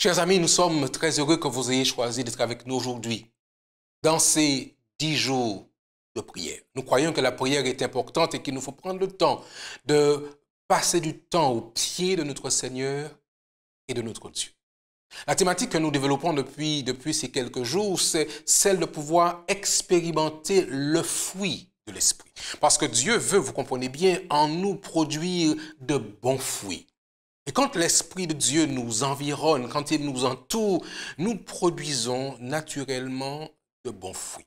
Chers amis, nous sommes très heureux que vous ayez choisi d'être avec nous aujourd'hui dans ces 10 jours de prière. Nous croyons que la prière est importante et qu'il nous faut prendre le temps de passer du temps au pied de notre Seigneur et de notre Dieu. La thématique que nous développons depuis ces quelques jours, c'est celle de pouvoir expérimenter le fruit de l'Esprit. Parce que Dieu veut, vous comprenez bien, en nous produire de bons fruits. Et quand l'Esprit de Dieu nous environne, quand il nous entoure, nous produisons naturellement de bons fruits.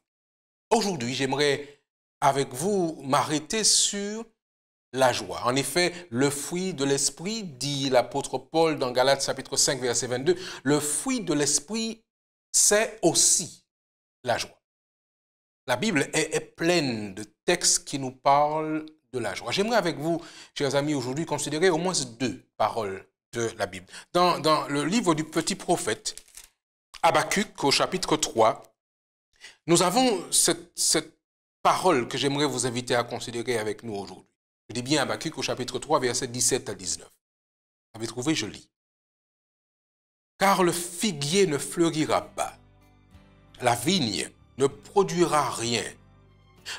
Aujourd'hui, j'aimerais avec vous m'arrêter sur la joie. En effet, le fruit de l'Esprit, dit l'apôtre Paul dans Galates chapitre 5, verset 22, le fruit de l'Esprit, c'est aussi la joie. La Bible est pleine de textes qui nous parlent de la joie. J'aimerais avec vous, chers amis, aujourd'hui considérer au moins 2 paroles de la Bible. Dans le livre du petit prophète, Habakkuk, au chapitre 3, nous avons cette parole que j'aimerais vous inviter à considérer avec nous aujourd'hui. Je dis bien Habakkuk au chapitre 3, versets 17 à 19. Vous avez trouvé, je lis. Car le figuier ne fleurira pas, la vigne ne produira rien,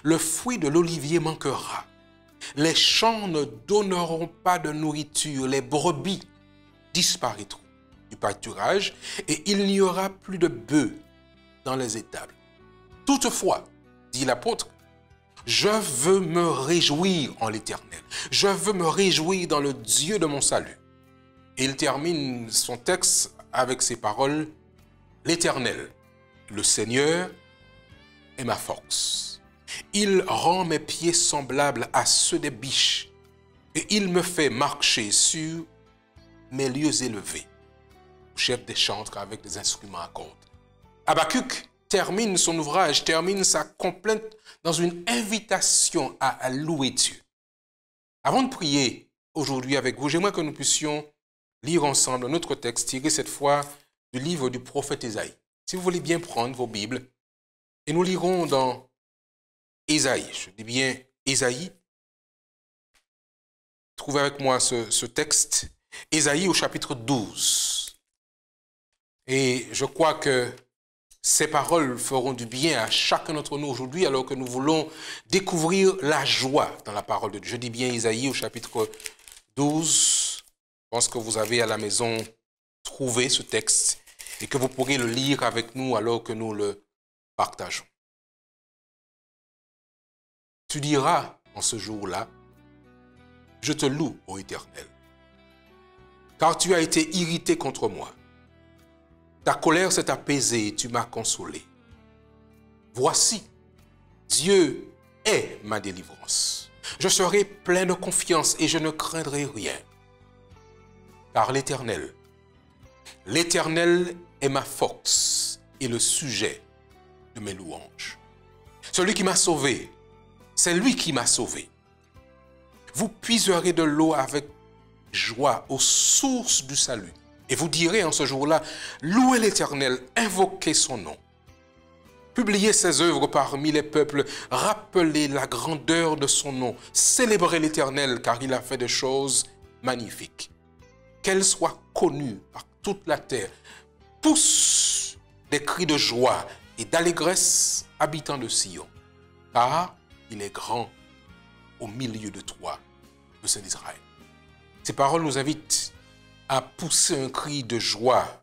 le fruit de l'olivier manquera, les champs ne donneront pas de nourriture, les brebis disparaîtront du pâturage et il n'y aura plus de bœufs dans les étables. Toutefois, dit l'apôtre, je veux me réjouir en l'Éternel. Je veux me réjouir dans le Dieu de mon salut. Et il termine son texte avec ces paroles. L'Éternel, le Seigneur, est ma force. Il rend mes pieds semblables à ceux des biches et il me fait marcher sur mes lieux élevés. Chef des chantres avec des instruments à cordes. Habakkuk termine son ouvrage, termine sa complainte dans une invitation à louer Dieu. Avant de prier aujourd'hui avec vous, j'aimerais que nous puissions lire ensemble notre texte tiré cette fois du livre du prophète Ésaïe. Si vous voulez bien prendre vos Bibles, et nous lirons dans Ésaïe, je dis bien Ésaïe. Trouvez avec moi ce texte, Ésaïe au chapitre 12. Et je crois que ces paroles feront du bien à chacun d'entre nous aujourd'hui alors que nous voulons découvrir la joie dans la parole de Dieu. Je dis bien Ésaïe au chapitre 12. Je pense que vous avez à la maison trouvé ce texte et que vous pourrez le lire avec nous alors que nous le partageons. Tu diras en ce jour-là, je te loue, ô Éternel, car tu as été irrité contre moi. Ta colère s'est apaisée et tu m'as consolé. Voici, Dieu est ma délivrance. Je serai plein de confiance et je ne craindrai rien. Car l'Éternel est ma force et le sujet de mes louanges. Celui qui m'a sauvé, c'est lui qui m'a sauvé. Vous puiserez de l'eau avec joie aux sources du salut. Et vous direz en ce jour-là, louez l'Éternel, invoquez son nom. Publiez ses œuvres parmi les peuples, rappelez la grandeur de son nom, célébrez l'Éternel car il a fait des choses magnifiques. Qu'elle soit connue par toute la terre. Pousse des cris de joie et d'allégresse, habitants de Sion, car il est grand au milieu de toi, le Saint d'Israël. Ces paroles nous invitent à pousser un cri de joie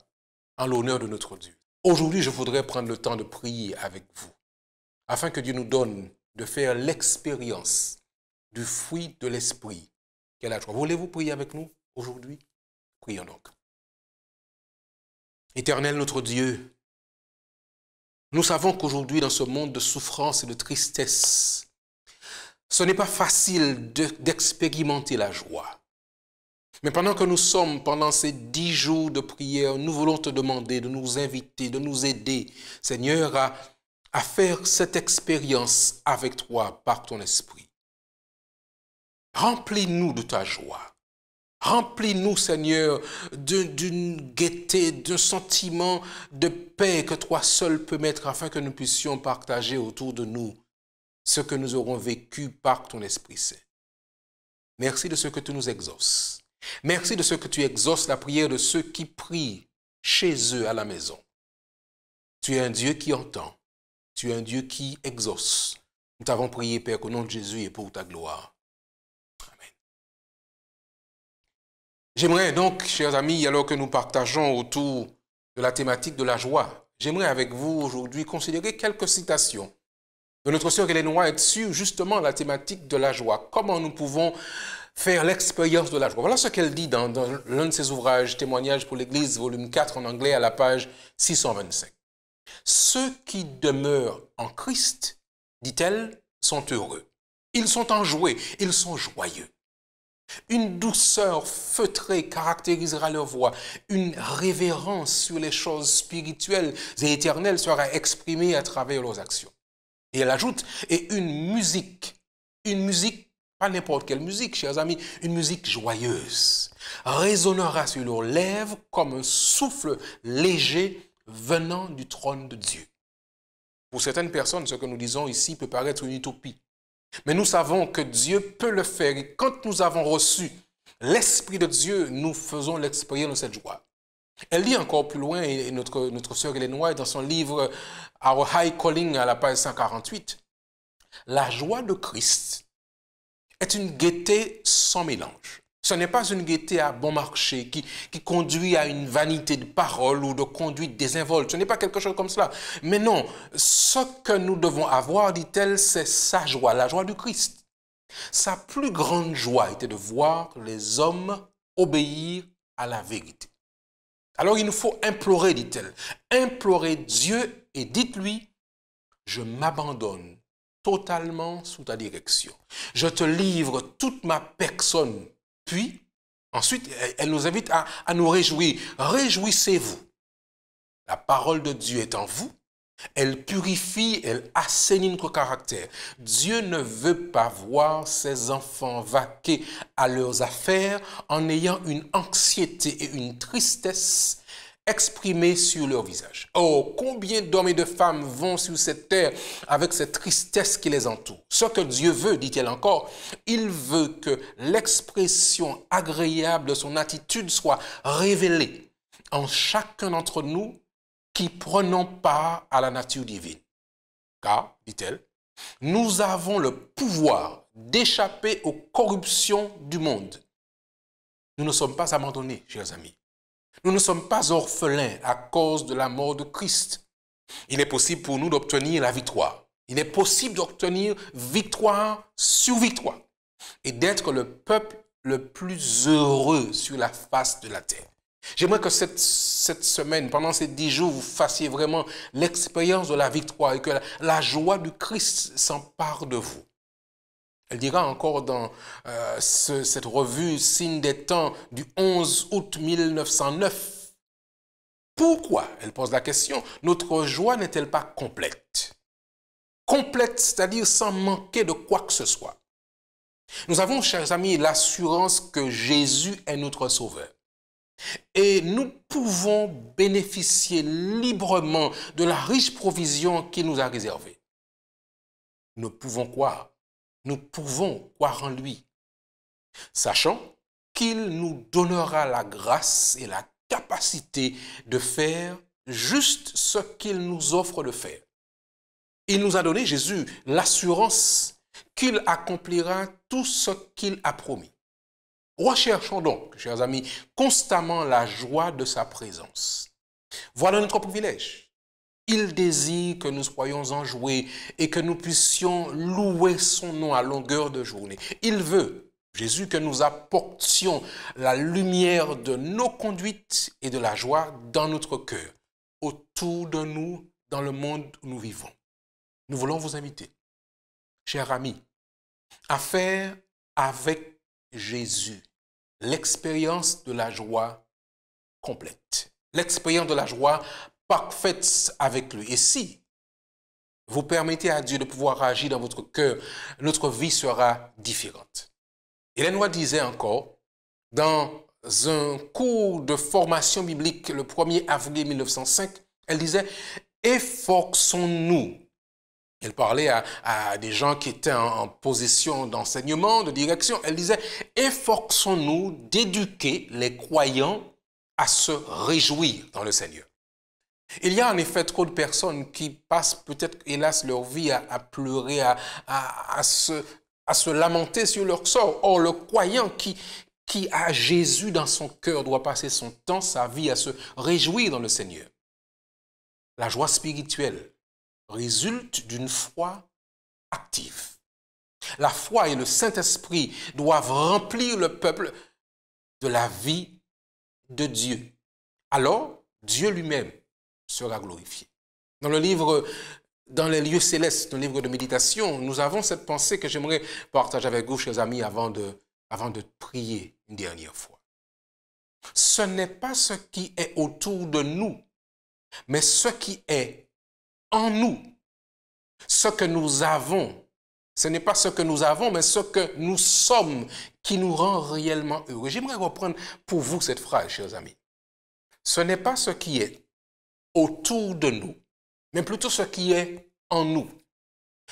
en l'honneur de notre Dieu. Aujourd'hui, je voudrais prendre le temps de prier avec vous, afin que Dieu nous donne de faire l'expérience du fruit de l'Esprit qu'est la joie. Voulez-vous prier avec nous aujourd'hui? Prions donc. Éternel notre Dieu, nous savons qu'aujourd'hui, dans ce monde de souffrance et de tristesse, ce n'est pas facile d'expérimenter la joie. Mais pendant que nous sommes, pendant ces 10 jours de prière, nous voulons te demander de nous inviter, de nous aider, Seigneur, à faire cette expérience avec toi par ton esprit. Remplis-nous de ta joie. Remplis-nous, Seigneur, d'une gaieté, d'un sentiment de paix que toi seul peux mettre afin que nous puissions partager autour de nous ce que nous aurons vécu par ton Esprit Saint. Merci de ce que tu nous exauces. Merci de ce que tu exauces la prière de ceux qui prient chez eux à la maison. Tu es un Dieu qui entend. Tu es un Dieu qui exauce. Nous t'avons prié, Père, qu'au nom de Jésus et pour ta gloire. Amen. J'aimerais donc, chers amis, alors que nous partageons autour de la thématique de la joie, j'aimerais avec vous aujourd'hui considérer quelques citations de notre sœur Ellen White sur justement la thématique de la joie. Comment nous pouvons faire l'expérience de la joie. Voilà ce qu'elle dit dans l'un de ses ouvrages, Témoignages pour l'Église, volume 4 en anglais, à la page 625. Ceux qui demeurent en Christ, dit-elle, sont heureux. Ils sont enjoués, ils sont joyeux. Une douceur feutrée caractérisera leur voix. Une révérence sur les choses spirituelles et éternelles sera exprimée à travers leurs actions. Et elle ajoute, et une musique, pas n'importe quelle musique, chers amis, une musique joyeuse, résonnera sur leurs lèvres comme un souffle léger venant du trône de Dieu. Pour certaines personnes, ce que nous disons ici peut paraître une utopie. Mais nous savons que Dieu peut le faire. Et quand nous avons reçu l'Esprit de Dieu, nous faisons l'expérience de cette joie. Elle dit encore plus loin, et notre sœur Ellen White, dans son livre Our High Calling, à la page 148, la joie de Christ est une gaieté sans mélange. Ce n'est pas une gaieté à bon marché qui conduit à une vanité de parole ou de conduite désinvolte. Ce n'est pas quelque chose comme cela. Mais non, ce que nous devons avoir, dit-elle, c'est sa joie, la joie du Christ. Sa plus grande joie était de voir les hommes obéir à la vérité. Alors il nous faut implorer, dit-elle, implorer Dieu et dites-lui, je m'abandonne totalement sous ta direction. Je te livre toute ma personne. Puis, ensuite, elle nous invite à nous réjouir. Réjouissez-vous. La parole de Dieu est en vous. Elle purifie, elle assainit notre caractère. Dieu ne veut pas voir ses enfants vaquer à leurs affaires en ayant une anxiété et une tristesse exprimées sur leur visage. Oh, combien d'hommes et de femmes vont sur cette terre avec cette tristesse qui les entoure. Ce que Dieu veut, dit-elle encore, il veut que l'expression agréable de son attitude soit révélée en chacun d'entre nous qui prenons part à la nature divine. Car, dit-elle, nous avons le pouvoir d'échapper aux corruptions du monde. Nous ne sommes pas abandonnés, chers amis. Nous ne sommes pas orphelins à cause de la mort de Christ. Il est possible pour nous d'obtenir la victoire. Il est possible d'obtenir victoire sur victoire et d'être le peuple le plus heureux sur la face de la terre. J'aimerais que cette semaine, pendant ces 10 jours, vous fassiez vraiment l'expérience de la victoire et que la joie du Christ s'empare de vous. Elle dira encore dans cette revue Signe des temps du 11 août 1909. Pourquoi, elle pose la question, notre joie n'est-elle pas complète? Complète, c'est-à-dire sans manquer de quoi que ce soit. Nous avons, chers amis, l'assurance que Jésus est notre Sauveur. Et nous pouvons bénéficier librement de la riche provision qu'il nous a réservée. Nous pouvons croire. Nous pouvons croire en lui, sachant qu'il nous donnera la grâce et la capacité de faire juste ce qu'il nous offre de faire. Il nous a donné, Jésus, l'assurance qu'il accomplira tout ce qu'il a promis. Recherchons donc, chers amis, constamment la joie de sa présence. Voilà notre privilège. Il désire que nous soyons enjoués et que nous puissions louer son nom à longueur de journée. Il veut, Jésus, que nous apportions la lumière de nos conduites et de la joie dans notre cœur, autour de nous, dans le monde où nous vivons. Nous voulons vous inviter, chers amis, à faire avec Jésus l'expérience de la joie complète, l'expérience de la joie parfaite avec lui. Et si vous permettez à Dieu de pouvoir agir dans votre cœur, notre vie sera différente. Ellen White disait encore, dans un cours de formation biblique le 1er avril 1905, elle disait « Efforçons-nous ». Elle parlait à des gens qui étaient en position d'enseignement, de direction. Elle disait « Efforçons-nous d'éduquer les croyants à se réjouir dans le Seigneur. Il y a en effet trop de personnes qui passent peut-être, hélas, leur vie à pleurer, à se lamenter sur leur sort. Or, le croyant qui a Jésus dans son cœur doit passer son temps, sa vie à se réjouir dans le Seigneur. La joie spirituelle résulte d'une foi active. La foi et le Saint-Esprit doivent remplir le peuple de la vie de Dieu. Alors, Dieu lui-même sera glorifié. Dans le livre, dans les lieux célestes, le livre de méditation, nous avons cette pensée que j'aimerais partager avec vous, chers amis, avant de prier une dernière fois. Ce n'est pas ce qui est autour de nous, mais ce qui est en nous, ce que nous avons. Ce n'est pas ce que nous avons, mais ce que nous sommes qui nous rend réellement heureux. J'aimerais reprendre pour vous cette phrase, chers amis. Ce n'est pas ce qui est autour de nous, mais plutôt ce qui est en nous.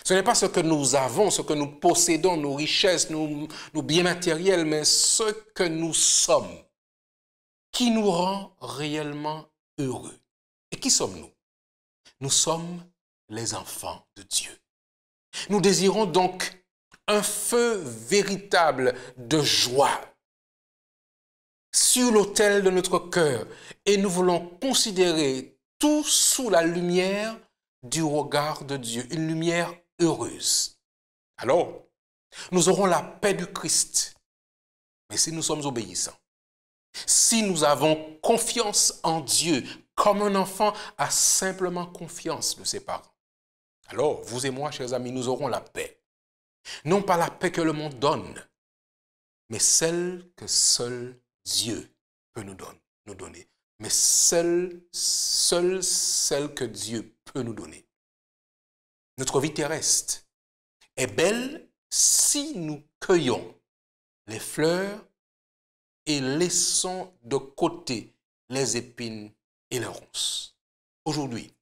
Ce n'est pas ce que nous avons, ce que nous possédons, nos richesses, nos biens matériels, mais ce que nous sommes qui nous rend réellement heureux. Et qui sommes-nous? Nous sommes les enfants de Dieu. Nous désirons donc un feu véritable de joie sur l'autel de notre cœur et nous voulons considérer tout sous la lumière du regard de Dieu, une lumière heureuse. Alors, nous aurons la paix du Christ, mais si nous sommes obéissants, si nous avons confiance en Dieu, comme un enfant a simplement confiance de ses parents, alors, vous et moi, chers amis, nous aurons la paix. Non pas la paix que le monde donne, mais celle que seul Dieu peut nous donner. Mais seule celle que Dieu peut nous donner. Notre vie terrestre est belle si nous cueillons les fleurs et laissons de côté les épines et les ronces. Aujourd'hui,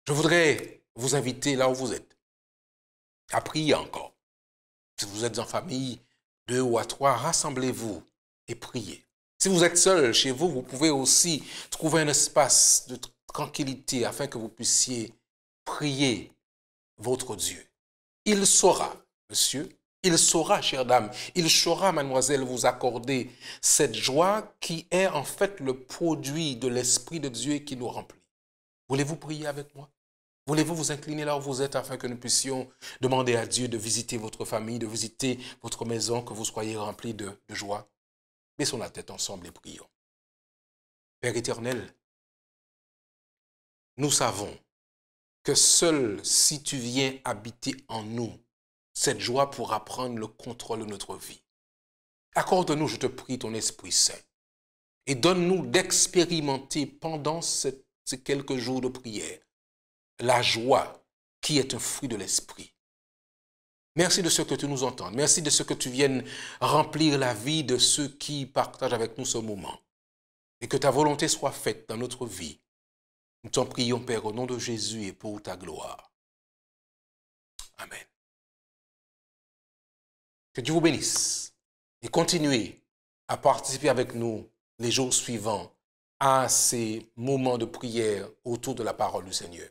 je voudrais vous inviter là où vous êtes à prier encore. Si vous êtes en famille, 2 ou à 3, rassemblez-vous et priez. Si vous êtes seul chez vous, vous pouvez aussi trouver un espace de tranquillité afin que vous puissiez prier votre Dieu. Il saura, monsieur, il saura, chère dame, il saura, mademoiselle, vous accorder cette joie qui est en fait le produit de l'Esprit de Dieu qui nous remplit. Voulez-vous prier avec moi? Voulez-vous vous incliner là où vous êtes afin que nous puissions demander à Dieu de visiter votre famille, de visiter votre maison, que vous soyez remplis de joie? Baissons la tête ensemble et prions. Père éternel, nous savons que seul si tu viens habiter en nous, cette joie pourra prendre le contrôle de notre vie. Accorde-nous, je te prie, ton Esprit Saint et donne-nous d'expérimenter pendant ces quelques jours de prière la joie qui est un fruit de l'esprit. Merci de ce que tu nous entends. Merci de ce que tu viennes remplir la vie de ceux qui partagent avec nous ce moment. Et que ta volonté soit faite dans notre vie. Nous t'en prions, Père, au nom de Jésus et pour ta gloire. Amen. Que Dieu vous bénisse et continuez à participer avec nous les jours suivants à ces moments de prière autour de la parole du Seigneur.